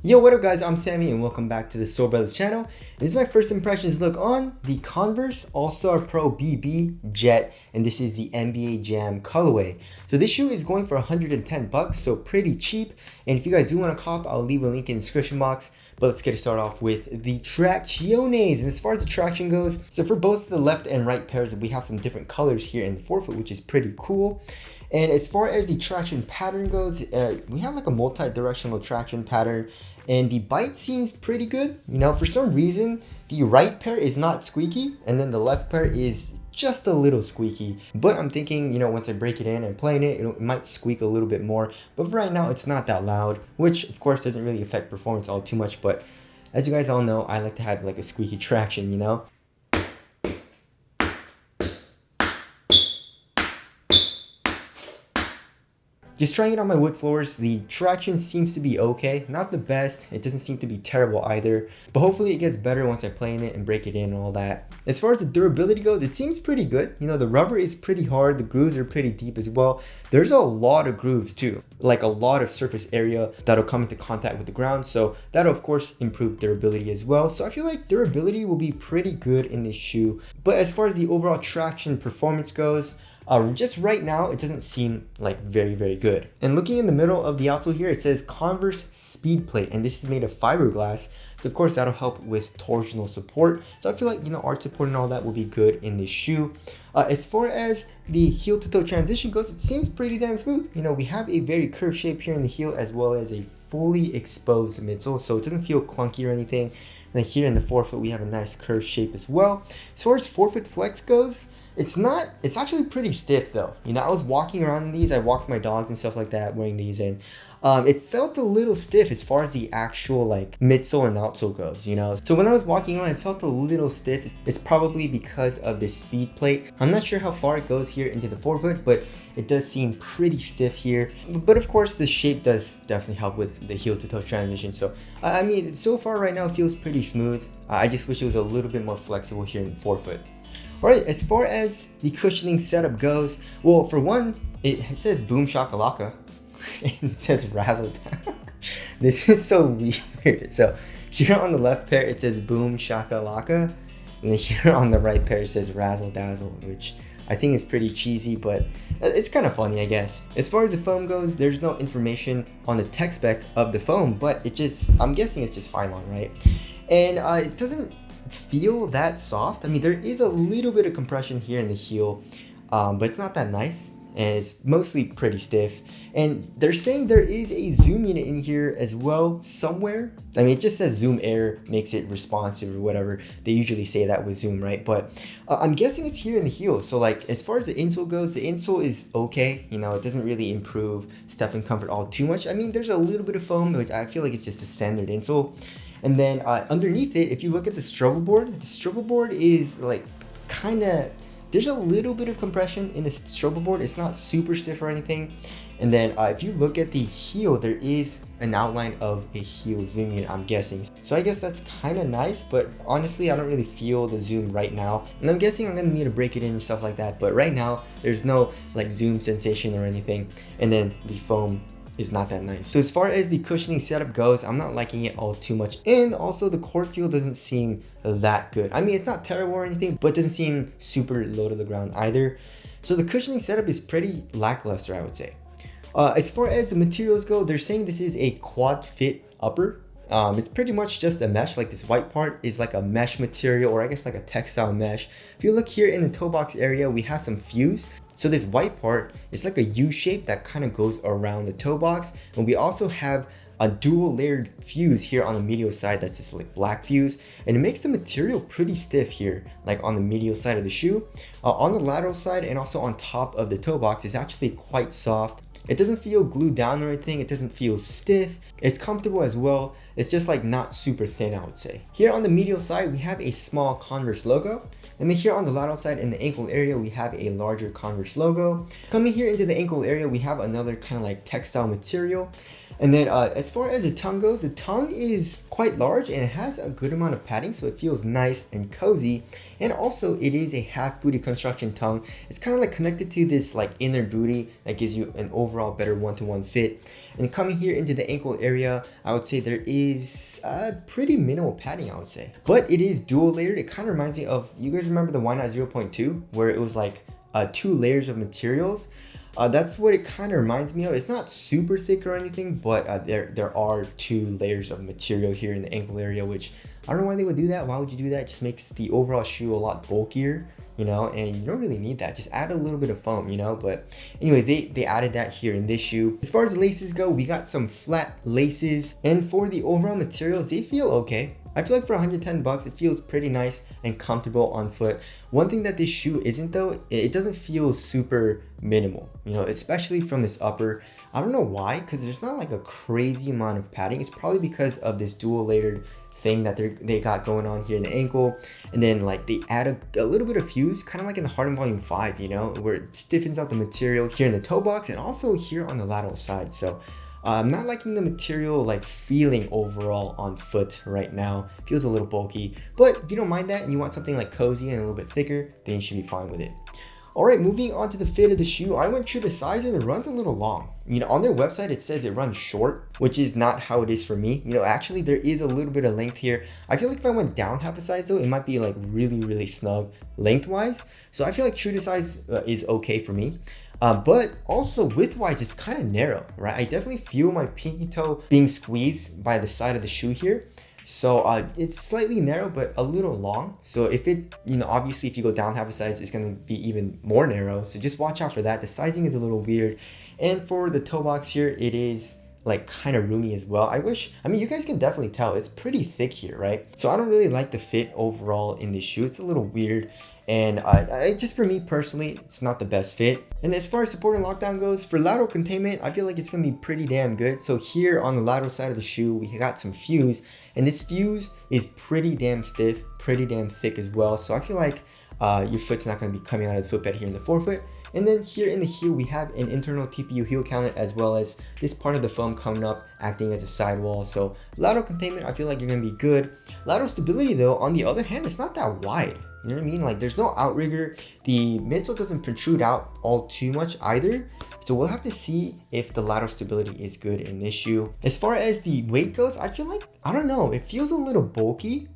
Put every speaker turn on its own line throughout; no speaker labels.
Yo, what up guys, I'm Sammy and welcome back to the Soul Brothers channel. This is my first impressions look on the Converse All-Star Pro BB Jet, and this is the NBA Jam colorway. So this shoe is going for 110 bucks, so pretty cheap. And if you guys do want to cop, I'll leave a link in the description box. But let's get it started off with the tracciones. And as far as the traction goes, so for both the left and right pairs, we have some different colors here in the forefoot, which is pretty cool. And as far as the traction pattern goes, we have like a multi-directional traction pattern, and the bite seems pretty good. You know, for some reason, the right pair is not squeaky, and then the left pair is just a little squeaky. But I'm thinking, you know, once I break it in and play it might squeak a little bit more. But for right now, it's not that loud, which of course doesn't really affect performance all too much. But as you guys all know, I like to have like a squeaky traction, you know? Just trying it on my wood floors, the traction seems to be okay. Not the best, it doesn't seem to be terrible either, but hopefully it gets better once I play in it and break it in and all that. As far as the durability goes, it seems pretty good. You know, the rubber is pretty hard, the grooves are pretty deep as well. There's a lot of grooves too, like a lot of surface area that'll come into contact with the ground, so that'll of course improve durability as well. So I feel like durability will be pretty good in this shoe. But as far as the overall traction performance goes, just right now, it doesn't seem like very good. And looking in the middle of the outsole here, it says Converse Speed Plate, and this is made of fiberglass. So of course that'll help with torsional support. So I feel like, you know, arch support and all that will be good in this shoe. As far as the heel to toe transition goes, it seems pretty damn smooth. You know, we have a very curved shape here in the heel as well as a fully exposed midsole, so it doesn't feel clunky or anything. And then here in the forefoot, we have a nice curved shape as well. As far as forefoot flex goes, it's actually pretty stiff though. You know, I was walking around in these, I walked my dogs and stuff like that wearing these, and it felt a little stiff as far as the actual like midsole and outsole goes, you know. So when I was walking around, it felt a little stiff. It's probably because of the speed plate. I'm not sure how far it goes here into the forefoot, but it does seem pretty stiff here. But of course, the shape does definitely help with the heel to toe transition. So I mean, so far right now it feels pretty smooth. I just wish it was a little bit more flexible here in the forefoot. Alright, as far as the cushioning setup goes, well, for one, it says boom shakalaka, and it says razzle dazzle. This is so weird. So here on the left pair, it says boom shakalaka, and then here on the right pair, it says razzle dazzle, which I think is pretty cheesy, but it's kind of funny, I guess. As far as the foam goes, there's no information on the tech spec of the foam, but I'm guessing it's just Phylon, right? And it doesn't feel that soft. I mean, there is a little bit of compression here in the heel, but it's not that nice, and it's mostly pretty stiff. And they're saying there is a zoom unit in here as well somewhere. I mean, it just says zoom air makes it responsive or whatever. They usually say that with zoom, right? But I'm guessing it's here in the heel. So like, as far as the insole goes, the insole is okay. You know, it doesn't really improve stepping comfort all too much. I mean, there's a little bit of foam, which I feel like it's just a standard insole. And then underneath it, if you look at the struggle board is like there's a little bit of compression in the struggle board. It's not super stiff or anything. And then if you look at the heel, there is an outline of a heel zoom unit, I'm guessing. So I guess that's kind of nice, but honestly, I don't really feel the zoom right now. And I'm guessing I'm gonna need to break it in and stuff like that. But right now, there's no like zoom sensation or anything. And then the foam is not that nice. So as far as the cushioning setup goes, I'm not liking it all too much. And also the core feel doesn't seem that good. I mean, it's not terrible or anything, but it doesn't seem super low to the ground either. So the cushioning setup is pretty lackluster, I would say. As far as the materials go, they're saying this is a quad fit upper. It's pretty much just a mesh. Like this white part is like a mesh material, or I guess like a textile mesh. If you look here in the toe box area, we have some fuse. So this white part is like a U shape that kind of goes around the toe box. And we also have a dual layered fuse here on the medial side. That's this like black fuse. And it makes the material pretty stiff here, like on the medial side of the shoe. On the lateral side and also on top of the toe box is actually quite soft. It doesn't feel glued down or anything. It doesn't feel stiff. It's comfortable as well. It's just like not super thin, I would say. Here on the medial side, we have a small Converse logo. And then here on the lateral side in the ankle area, we have a larger Converse logo. Coming here into the ankle area, we have another kind of like textile material. And then as far as the tongue goes, the tongue is quite large and it has a good amount of padding, so it feels nice and cozy. And also it is a half booty construction tongue. It's kind of like connected to this like inner booty that gives you an overall better one-to-one fit. And coming here into the ankle area, I would say there is pretty minimal padding, I would say. But it is dual layered. It kind of reminds me of, you guys remember the Why Not 0.2, where it was like 2 layers of materials? That's what it kind of reminds me of. It's not super thick or anything, but there are 2 layers of material here in the ankle area, which I don't know why they would do that. Why would you do that? It just makes the overall shoe a lot bulkier, you know, and you don't really need that. Just add a little bit of foam, you know. But anyways, they added that here in this shoe. As far as laces go, we got some flat laces, and for the overall materials, they feel okay. I feel like for 110 bucks, it feels pretty nice and comfortable on foot. One thing that this shoe isn't though, it doesn't feel super minimal, you know, especially from this upper. I don't know why, because there's not like a crazy amount of padding. It's probably because of this dual layered thing that they got going on here in the ankle. And then like they add a little bit of fuse, kind of like in the Harden Volume 5, you know, where it stiffens out the material here in the toe box and also here on the lateral side. So I'm not liking the material like feeling overall on foot right now. Feels a little bulky, but if you don't mind that and you want something like cozy and a little bit thicker, then you should be fine with it. All right, moving on to the fit of the shoe, I went true to size and it runs a little long. You know, on their website, it says it runs short, which is not how it is for me. You know, actually there is a little bit of length here. I feel like if I went down half a size though, it might be like really, really snug lengthwise. So I feel like true to size is okay for me. But also width-wise, it's kind of narrow, right? I definitely feel my pinky toe being squeezed by the side of the shoe here. So it's slightly narrow, but a little long. So if it, you know, obviously if you go down half a size, it's going to be even more narrow. So just watch out for that. The sizing is a little weird. And for the toe box here, it is like kind of roomy as well. I mean, you guys can definitely tell it's pretty thick here, right? So I don't really like the fit overall in this shoe. It's a little weird. And just for me personally, it's not the best fit. And as far as support and lockdown goes, for lateral containment, I feel like it's gonna be pretty damn good. So here on the lateral side of the shoe, we got some fuse, and this fuse is pretty damn stiff, pretty damn thick as well. So I feel like your foot's not gonna be coming out of the footbed here in the forefoot. And then here in the heel, we have an internal TPU heel counter, as well as this part of the foam coming up, acting as a sidewall. So lateral containment, I feel like you're gonna be good. Lateral stability though, on the other hand, it's not that wide. You know what I mean? Like there's no outrigger. The midsole doesn't protrude out all too much either. So we'll have to see if the lateral stability is good in this shoe. As far as the weight goes, I feel like, I don't know, it feels a little bulky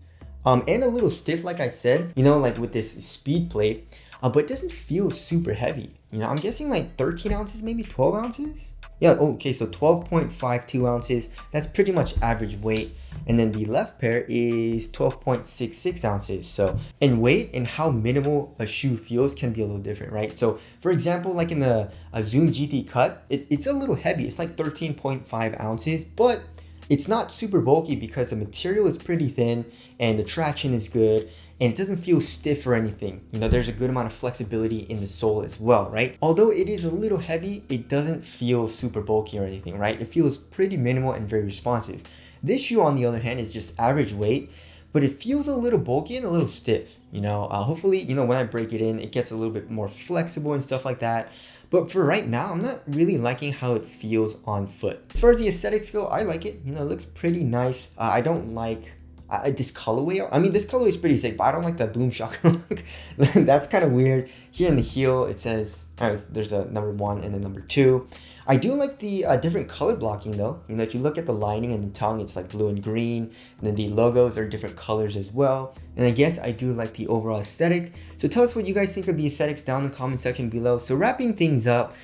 and a little stiff, like I said, you know, like with this speed plate. But it doesn't feel super heavy. You know, I'm guessing like 13 ounces, maybe 12 ounces. Yeah, okay, so 12.52 ounces. That's pretty much average weight. And then the left pair is 12.66 ounces. So in weight and how minimal a shoe feels can be a little different, right? So for example, like in a Zoom GT Cut, it's a little heavy. It's like 13.5 ounces, but it's not super bulky because the material is pretty thin and the traction is good. And it doesn't feel stiff or anything. You know, there's a good amount of flexibility in the sole as well, right? Although it is a little heavy, it doesn't feel super bulky or anything, right? It feels pretty minimal and very responsive. This shoe, on the other hand, is just average weight, but it feels a little bulky and a little stiff. You know, hopefully, you know, when I break it in, it gets a little bit more flexible and stuff like that. But for right now, I'm not really liking how it feels on foot. As far as the aesthetics go, I like it. You know, it looks pretty nice. I don't like this colorway. I mean, this colorway is pretty sick, but I don't like that boom shocker look. That's kind of weird. Here in the heel, it says there's a number 1 and a number 2. I do like the different color blocking though. You know, if you look at the lining and the tongue, it's like blue and green. And then the logos are different colors as well. And I guess I do like the overall aesthetic. So tell us what you guys think of the aesthetics down in the comment section below. So wrapping things up,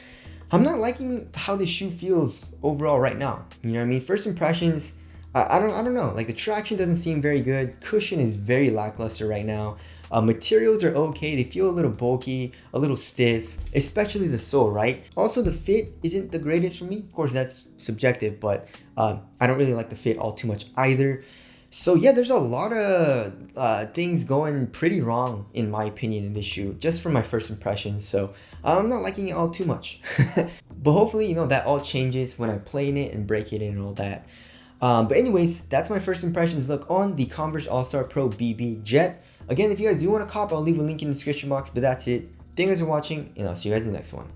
I'm not liking how this shoe feels overall right now. You know what I mean? First impressions, I don't know, like the traction doesn't seem very good. Cushion is very lackluster right now. Materials are okay, they feel a little bulky, a little stiff, especially the sole, right? Also, the fit isn't the greatest for me. Of course, that's subjective, but I don't really like the fit all too much either. So yeah, there's a lot of things going pretty wrong in my opinion in this shoe, just from my first impressions. So I'm not liking it all too much. But hopefully, you know, that all changes when I play in it and break it in and all that. But anyways, that's my first impressions look on the Converse All-Star Pro BB Jet. Again, if you guys do want to cop, I'll leave a link in the description box, but that's it. Thank you guys for watching, and I'll see you guys in the next one.